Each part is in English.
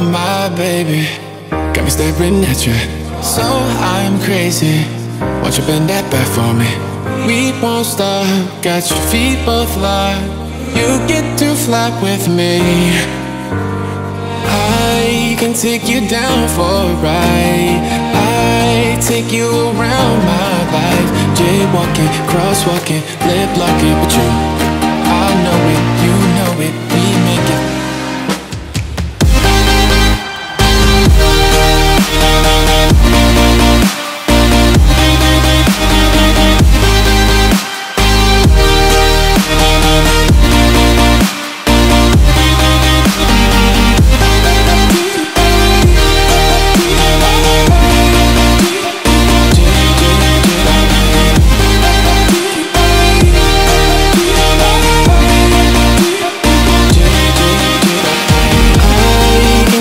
my baby, got me staring at you. So I'm crazy, won't you bend that back for me? We won't stop, got your feet both locked. You get to fly with me. I can take you down for a ride. I take you around my life. Jaywalking, crosswalking, lip locking with you. I know it, you know it, we make it.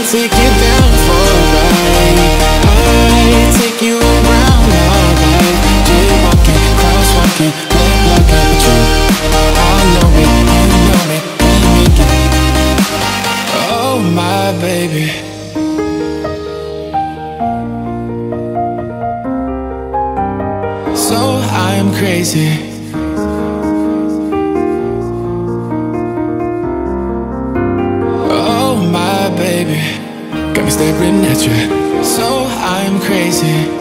Take you down for a ride. I take you around my life. Jaywalking, crosswalking, lip locking with you. I know it, you know it, we make it. Oh my baby, so I'm crazy. Oh my baby, got me staring at you. So I'm crazy.